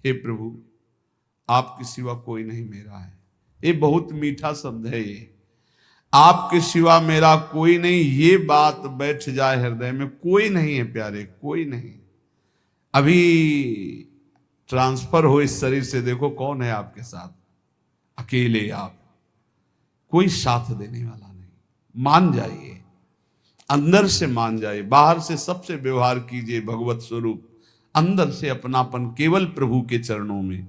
हे प्रभु आपके सिवा कोई नहीं मेरा है। ये बहुत मीठा शब्द है ये, आपके सिवा मेरा कोई नहीं। ये बात बैठ जाए हृदय में, कोई नहीं है प्यारे, कोई नहीं। अभी ट्रांसफर हो इस शरीर से, देखो कौन है आपके साथ, अकेले आप, कोई साथ देने वाला नहीं। मान जाइए, अंदर से मान जाइए। बाहर से सबसे व्यवहार कीजिए भगवत स्वरूप, अंदर से अपनापन केवल प्रभु के चरणों में।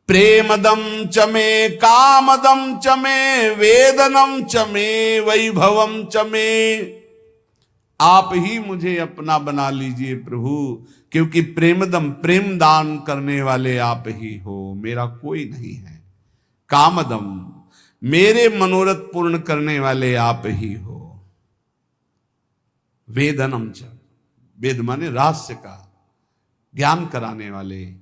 प्रेमदम चमे कामदम चमे वेदनम चमे वैभवम चमे। आप ही मुझे अपना बना लीजिए प्रभु, क्योंकि प्रेमदम प्रेम दान करने वाले आप ही हो, मेरा कोई नहीं है। कामदम मेरे मनोरथ पूर्ण करने वाले आप ही हो। वेदनम च, वेद माने रहस्य का ज्ञान कराने वाले,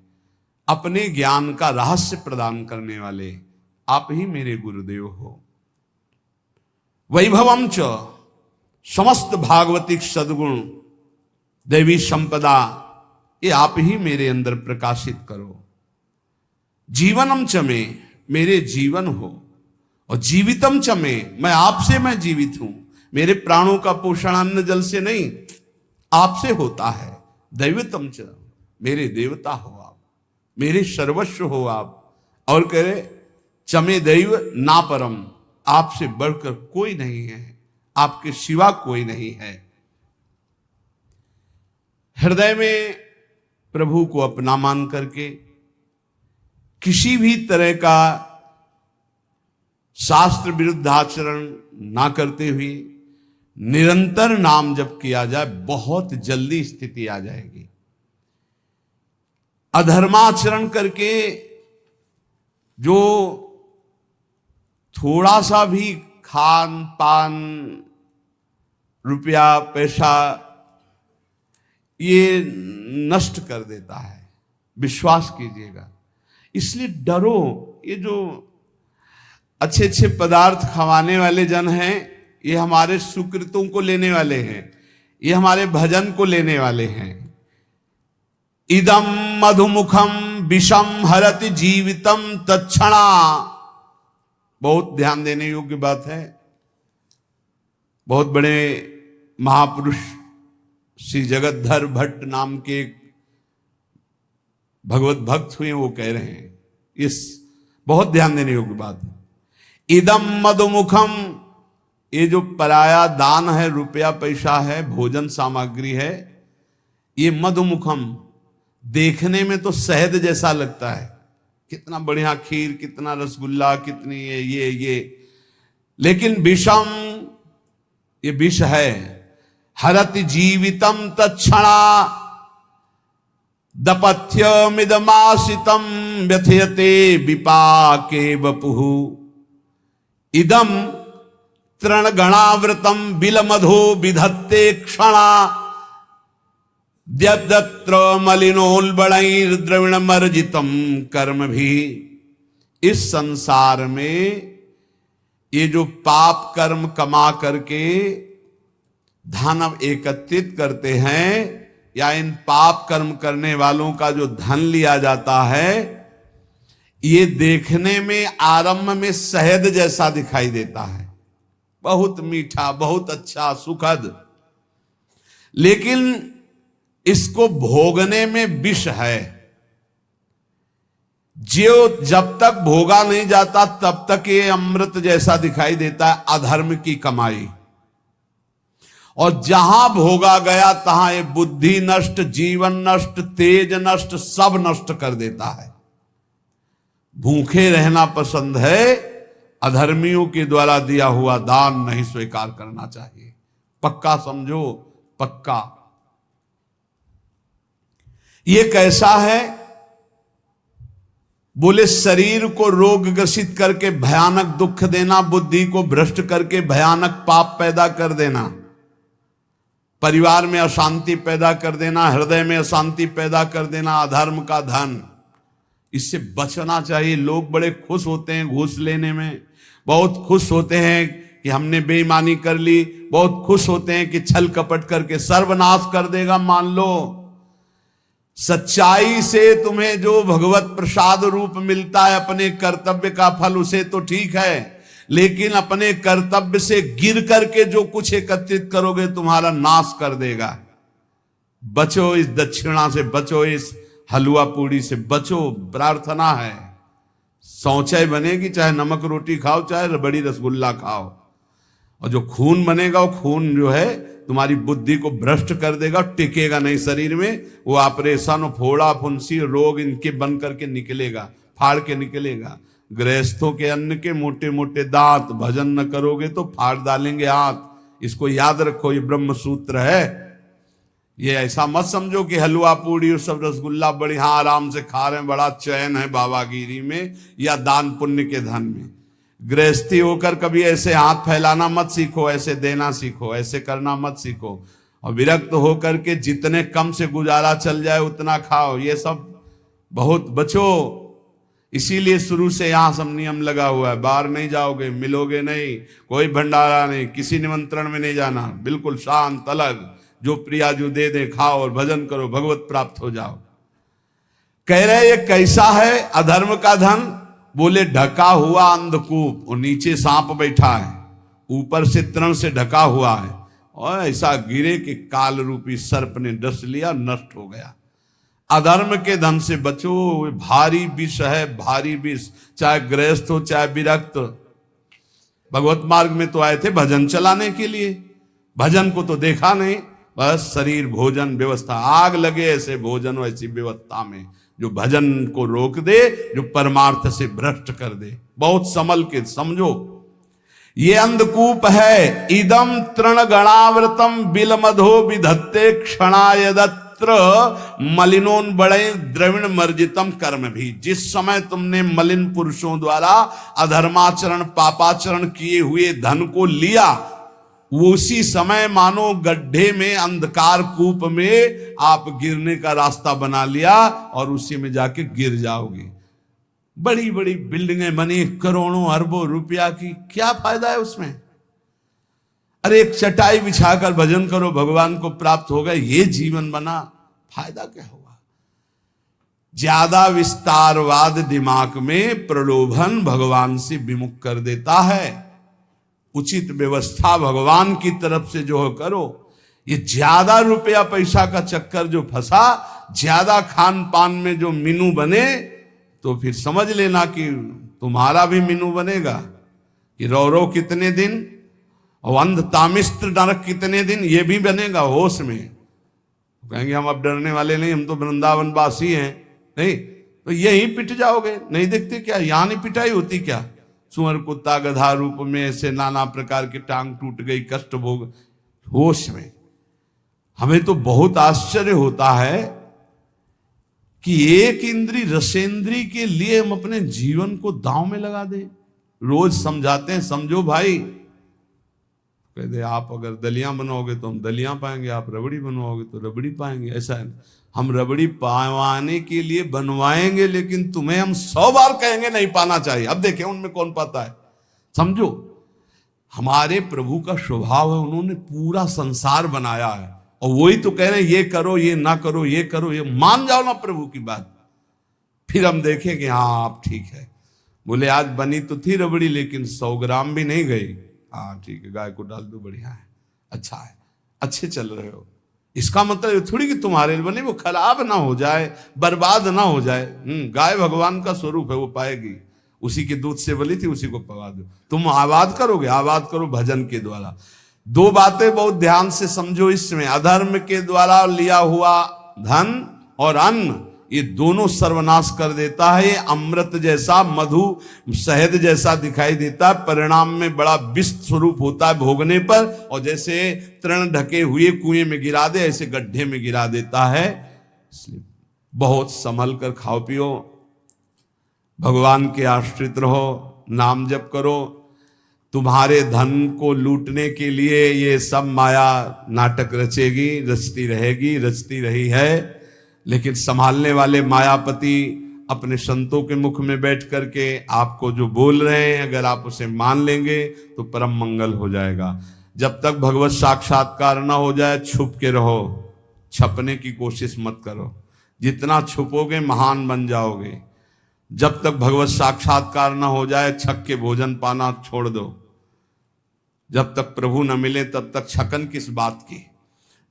अपने ज्ञान का रहस्य प्रदान करने वाले आप ही मेरे गुरुदेव हो। वैभवम च, समस्त भागवतिक सद्गुण दैवी संपदा ये आप ही मेरे अंदर प्रकाशित करो। जीवनम च में, मेरे जीवन हो, और जीवितम च में, मैं आपसे मैं जीवित हूं। मेरे प्राणों का पोषण अन्न जल से नहीं, आपसे होता है। दैवतम च, मेरे देवता हो आप, मेरे सर्वस्व हो आप। और कह रहे चमे दैव ना परम, आपसे बढ़कर कोई नहीं है, आपके सिवा कोई नहीं है। हृदय में प्रभु को अपना मान करके किसी भी तरह का शास्त्र विरुद्ध आचरण ना करते हुए निरंतर नाम जप किया जाए, बहुत जल्दी स्थिति आ जाएगी। अधर्माचरण करके जो थोड़ा सा भी खान पान रुपया पैसा ये नष्ट कर देता है, विश्वास कीजिएगा। इसलिए डरो। ये जो अच्छे अच्छे पदार्थ खवाने वाले जन हैं, ये हमारे सुकृतों को लेने वाले हैं, ये हमारे भजन को लेने वाले हैं। इदम मधुमुखम विषम हरति जीवितम तत्क्षणा, बहुत ध्यान देने योग्य बात है। बहुत बड़े महापुरुष श्री जगतधर भट्ट नाम के भगवत भक्त हुए, वो कह रहे हैं, इस बहुत ध्यान देने योग्य बात है। इदम मधुमुखम, ये जो पराया दान है, रुपया पैसा है, भोजन सामग्री है, ये मधुमुखम, देखने में तो शहद जैसा लगता है, कितना बढ़िया खीर, कितना रसगुल्ला, कितनी ये, लेकिन विषम, ये विष है। हरति जीवितम तत्क्षणा दपथ्यमिदमासितम व्यथयते विपाके वपुः। इदम तृणगणावृतम बिलमधो विधत्ते क्षणा द्यद्यत्र मलिनोल्बणैर्द्रविणमर्जितम कर्म भी। इस संसार में ये जो पाप कर्म कमा करके धन एकत्रित करते हैं, या इन पाप कर्म करने वालों का जो धन लिया जाता है, ये देखने में आरंभ में शहद जैसा दिखाई देता है, बहुत मीठा, बहुत अच्छा, सुखद, लेकिन इसको भोगने में विष है। जो जब तक भोगा नहीं जाता तब तक ये अमृत जैसा दिखाई देता है, अधर्म की कमाई। और जहां भोगा गया तहां ये बुद्धि नष्ट, जीवन नष्ट, तेज नष्ट, सब नष्ट कर देता है। भूखे रहना पसंद है, अधर्मियों के द्वारा दिया हुआ दान नहीं स्वीकार करना चाहिए। पक्का समझो, पक्का। ये कैसा है? बोले शरीर को रोग ग्रसित करके भयानक दुख देना, बुद्धि को भ्रष्ट करके भयानक पाप पैदा कर देना, परिवार में अशांति पैदा कर देना, हृदय में अशांति पैदा कर देना, अधर्म का धन, इससे बचना चाहिए। लोग बड़े खुश होते हैं घूस लेने में, बहुत खुश होते हैं कि हमने बेईमानी कर ली, बहुत खुश होते हैं कि छल कपट करके सर्वनाश कर देगा। मान लो सच्चाई से तुम्हें जो भगवत प्रसाद रूप मिलता है अपने कर्तव्य का फल, उसे तो ठीक है, लेकिन अपने कर्तव्य से गिर करके जो कुछ एकत्रित करोगे तुम्हारा नाश कर देगा। बचो इस दक्षिणा से, बचो इस हलवा पूड़ी से, बचो। प्रार्थना है, शौचाई बनेगी, चाहे नमक रोटी खाओ, चाहे रबड़ी रसगुल्ला खाओ, और जो खून बनेगा वो खून जो है तुम्हारी बुद्धि को भ्रष्ट कर देगा, टिकेगा नहीं शरीर में। वो ऑपरेशन, फोड़ा फुंसी, रोग इनके बन करके निकलेगा, फाड़ के निकलेगा। गृहस्थों के अन्न के मोटे मोटे दांत, भजन न करोगे तो फाड़ डालेंगे हाथ। इसको याद रखो, ये ब्रह्म सूत्र है। ये ऐसा मत समझो कि हलवा पूड़ी और सब रसगुल्ला बढ़िया आराम से खा रहे हैं, बड़ा चैन है बाबागिरी में या दान पुण्य के धन में। गृहस्थी होकर कभी ऐसे हाथ फैलाना मत सीखो, ऐसे देना सीखो, ऐसे करना मत सीखो। और विरक्त होकर के जितने कम से गुजारा चल जाए उतना खाओ, ये सब बहुत बचो। इसीलिए शुरू से यहां सब नियम लगा हुआ है, बाहर नहीं जाओगे, मिलोगे नहीं, कोई भंडारा नहीं, किसी निमंत्रण में नहीं जाना, बिल्कुल शांत अलग, जो प्रिया जो दे दे खाओ और भजन करो, भगवत प्राप्त हो जाओ। कह रहे ये कैसा है अधर्म का धन? बोले ढका हुआ अंधकूप, और नीचे सांप बैठा है, ऊपर से तृण से ढका हुआ है, और ऐसा गिरे कि काल रूपी सर्प ने डस लिया, नष्ट हो गया। अधर्म के धन से बचो, भारी विष है, भारी विष। चाहे गृहस्थ हो चाहे विरक्त, भगवत मार्ग में तो आए थे भजन चलाने के लिए, भजन को तो देखा नहीं, बस शरीर भोजन व्यवस्था। आग लगे ऐसे भोजन ऐसी व्यवस्था में जो भजन को रोक दे, जो परमार्थ से भ्रष्ट कर दे। बहुत संभल के समझो, ये अंधकूप है। इदम तृण गणावृतम बिलमधो विधत्ते क्षणायदत्र मलिनोन बड़े द्रविण मर्जितम कर्म भी। जिस समय तुमने मलिन पुरुषों द्वारा अधर्माचरण पापाचरण किए हुए धन को लिया, उसी समय मानो गड्ढे में, अंधकार कूप में आप गिरने का रास्ता बना लिया और उसी में जाके गिर जाओगे। बड़ी बड़ी बिल्डिंगें बनी करोड़ों अरबों रुपया की, क्या फायदा है उसमें? अरे एक चटाई बिछाकर भजन करो, भगवान को प्राप्त होगा, ये जीवन बना, फायदा क्या होगा? ज्यादा विस्तारवाद दिमाग में प्रलोभन भगवान से विमुख कर देता है। उचित व्यवस्था भगवान की तरफ से जो करो। ये ज्यादा रुपया पैसा का चक्कर जो फंसा, ज्यादा खान पान में जो मीनू बने, तो फिर समझ लेना कि तुम्हारा भी मीनू बनेगा। कि रौरव कितने दिन और अंध तामिस्त्र नरक कितने दिन, ये भी बनेगा होश में। कहेंगे हम अब डरने वाले नहीं, हम तो वृंदावन वासी हैं। नहीं तो यहीं पिट जाओगे। नहीं देखते क्या यहां नहीं पिटाई होती क्या? सुअर कुत्ता गधा रूप में ऐसे नाना प्रकार की टांग टूट गई, कष्ट भोग होश में। हमें तो बहुत आश्चर्य होता है कि एक इंद्री रसेंद्री के लिए हम अपने जीवन को दांव में लगा दे। रोज समझाते हैं, समझो भाई, कहते आप अगर दलियां बनाओगे तो हम दलियां पाएंगे, आप रबड़ी बनवाओगे तो रबड़ी पाएंगे। ऐसा है, हम रबड़ी पावाने के लिए बनवाएंगे, लेकिन तुम्हें हम 100 बार कहेंगे नहीं पाना चाहिए। अब देखें उनमें कौन पाता है। समझो, हमारे प्रभु का स्वभाव है, उन्होंने पूरा संसार बनाया है, और वही तो कह रहे हैं ये करो, ये ना करो, ये करो, ये मान जाओ ना प्रभु की बात, फिर हम देखें कि हाँ आप ठीक है। बोले आज बनी तो थी रबड़ी, लेकिन 100 ग्राम भी नहीं गई। हाँ ठीक है, गाय को डाल दो, बढ़िया है, अच्छा है, अच्छे चल रहे हो। इसका मतलब थोड़ी कि तुम्हारे लिए बने वो खराब ना हो जाए, बर्बाद ना हो जाए। गाय भगवान का स्वरूप है, वो पाएगी। उसी के दूध से बली थी, उसी को पवा दो। तुम आबाद करोगे, आबाद करो भजन के द्वारा। 2 बातें बहुत ध्यान से समझो इसमें। अधर्म के द्वारा लिया हुआ धन और अन्न, ये दोनों सर्वनाश कर देता है। ये अमृत जैसा, मधु शहद जैसा दिखाई देता है, परिणाम में बड़ा विष स्वरूप होता है भोगने पर। और जैसे तृण ढके हुए कुएं में गिरा दे, ऐसे गड्ढे में गिरा देता है। इसलिए बहुत संभल कर खाओ पियो, भगवान के आश्रित रहो, नाम जप करो। तुम्हारे धन को लूटने के लिए ये सब माया नाटक रचेगी, रचती रहेगी, रचती रही है। लेकिन संभालने वाले मायापति अपने संतों के मुख में बैठ करके आपको जो बोल रहे हैं, अगर आप उसे मान लेंगे तो परम मंगल हो जाएगा। जब तक भगवत साक्षात्कार न हो जाए छुप के रहो, छपने की कोशिश मत करो। जितना छुपोगे महान बन जाओगे। जब तक भगवत साक्षात्कार न हो जाए छक के भोजन पाना छोड़ दो। जब तक प्रभु न मिले तब तक छकन किस बात की।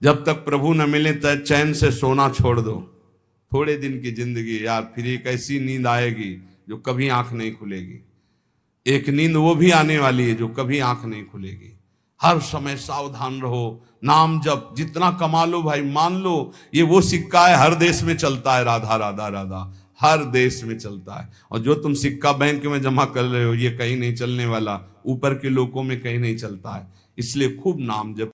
जब तक प्रभु न मिले तब चैन से सोना छोड़ दो। थोड़े दिन की जिंदगी यार, फिर एक ऐसी नींद आएगी जो कभी आंख नहीं खुलेगी। एक नींद वो भी आने वाली है जो कभी आंख नहीं खुलेगी। हर समय सावधान रहो, नाम जप, जितना कमा लो भाई, मान लो ये वो सिक्का है, हर देश में चलता है, राधा राधा राधा, हर देश में चलता है। और जो तुम सिक्का बैंक में जमा कर रहे हो ये कहीं नहीं चलने वाला, ऊपर के लोगों में कहीं नहीं चलता है। इसलिए खूब नाम जप